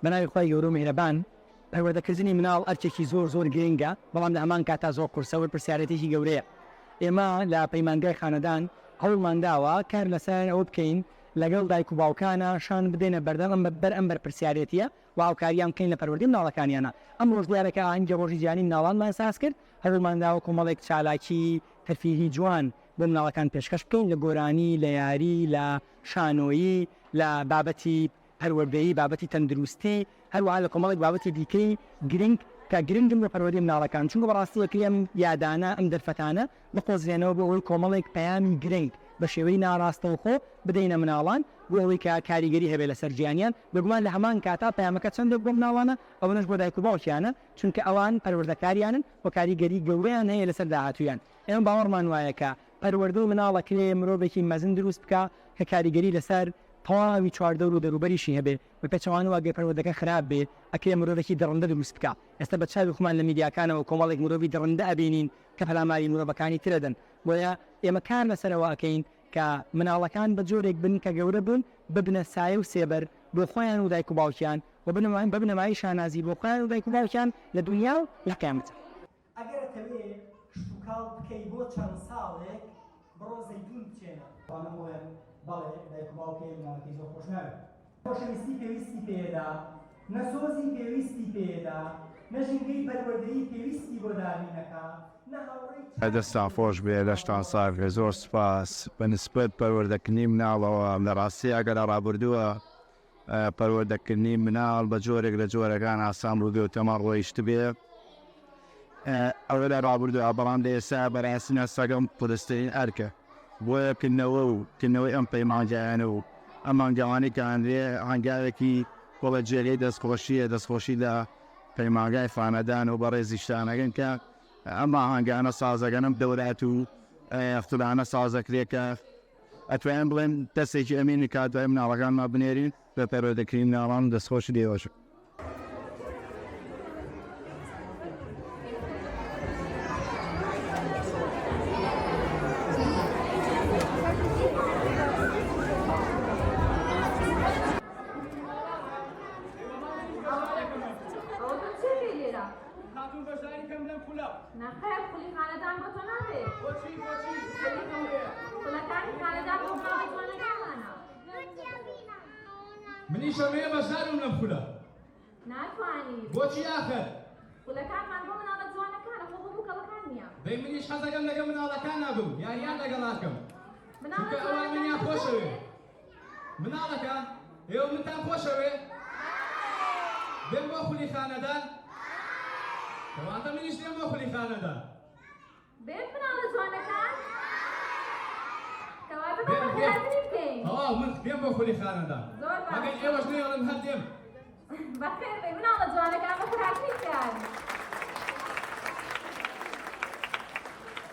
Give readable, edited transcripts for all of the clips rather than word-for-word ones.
بەناوی خۆی گەورە و میهرەبان پەروەردەکردنی مناڵ ئەرچێکی زۆر گرنگە، بەڵام لە هەمان کاتا زۆر قورسەوە پرسیارەتێکی گەورەیە. ئێمە لە پەیمانگای خانەدان هەوڵمانداوە کار لەسەر ئەوە بکەین لەگەڵ دایک و باوکانە شان بدەینە بەردەم ئەم پرسیارەتیە و هاوکاریان بکەین لە پەروەردەی منداڵەکانیانە. ئەم ڕۆژگارێکە ئاهەنگی ڕۆژی جیهانی منداڵانمان ساز کرد، هەوڵمانداوە کۆمەڵێک چالاکی تەرفیهی جوان بۆ منداڵەکان پێشکەش بکەین لە گۆرانی، لە یاری، لە شانۆیی، لە بابەتی پەروەردەیی، بابەتی تەندروستی، هەروەها لە کۆمەڵێک بابەتی دیکەی گرنگ کە گرنگم لە پەروەردەی منداڵەکان، چونکە بەڕاستی وەکری ئەم یادانە ئەم دەرفەتانە بقۆزرێنەوە بۆ ئەوەی کۆمەڵێک پەیامی گرنگ بە شێوەی ناڕاستەوخۆ بدەینە مناڵان بۆ ئەوەی کە کاریگەری هەبێت لەسەر ژیانیان، بێگومان لە هەمان کاتا پەیامەکە چەندێک بۆ مناڵانە ئەوەش بۆ دایک و باوکیانە، چونکە ئەوان پەروەردەکاریانن و کاریگەری گەورەیان هەیە لەسەر داهاتوویان. ئێمە باوەڕمان وایە کە پەروەردە و مناڵەکرێ مرۆڤێکی مەزن دروست بکە کە کاریگەری لەسەر تەواوی چواردەور و دەروبەریشی هەبێ و پێچەوانەوە ئەگەر پەروەردەکە خراپ بێ ئەکرێ مرۆڤێکی دڕندە دروست بکە. ئێستا بە چاوی خۆمان لە میدیاکانەوە کۆمەڵێک مرۆڤی دڕندە ئەبینین کە پەلاماری مرۆڤەکانی ترەدەن، بۆیە ئێمە کار لەسەرەوە ئەکەین کە مناڵەکان بە جۆرێک بن کە گەورە بن ببنە سایە و سێبەر بۆ خۆیان و دایک و باوکیان و ببنەمای شانازی بۆ خۆیان و دایک و باوکیان لە دنیا و لە قیامەتە. ئەگەر تەوێ شتوکاڵ بکەی بۆ چەند ساڵێک بڕۆ زەیتون بچێنە بەڵێ دایک و باوکێ مناڵەکەی زۆر خۆش ناوێت، خۆشەویستی پێویستی پێدا، نەسۆزی پێویستی پێدا، نەژینگەی پەروەردەیی پێویستی بۆ دابینەکە، دەستان خۆش بێ لەشتان ساغێ زۆر سوپاس بەنسبەت پەروەردەکردنی مناڵەوە لە ڕاستی ئەگەر ڕابردووە پەروەردەکردنی مناڵ بە جۆرێک لە جۆرەکان ئاسان ڕوودێ و تەمەڕ ڕۆیشت بێ ئەوە لە ڕابردووە، بەڵام لە ئێستا بەڕاستینە سەگەم پرسترین ئەرکە بۆیە کردنەوە و کردنەوەی ئەم پەیمانجیانە و ئەم ئەنگاوانی کە هەندێ هەنگاوێکی وەڵە جێرەی دەستخۆشی لە پەیمانگای خانەدان و بەڕێزی شتانەکەن کە ئەمە هەنگانە سازەکەنم دەورات و ئەفتولانە سازەکرێکە ئەتوانین بڵێن دەستێکی ئەمینی کاتوای مناڵەکانمان بنێرین بە پەروەردەکردنی مناڵان دەستخۆشی لێوەش. نخیر خولی خاندان با تو نبید خلکانی خاندان با تو نگمانا منی شمیه باشدارم نبخولا نتوانید بوچی آخر خلکان من با من آقا جوانه کانه خوب بو کلکان نیا بی منیش حزگم لگم من آلکان نبم یاریان لگل آکم من آقا چونکه اوان منیا خوشوی من آلکان ایو من تام خوشوی بیم با خولی خاندان توانتا منیش دیم با خولی خاندان بیم من آقا جوانه کان توانتا با خلکانی بکن من بیم با خولی خاندان زور باش اگر ایوش نیارم هر دیم بخیر بیم من آقا جوانه کان با خلکانی بکن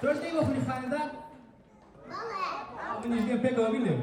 توش دیم با خولی خاندان؟ بله منیش دیم پیک آبیلیم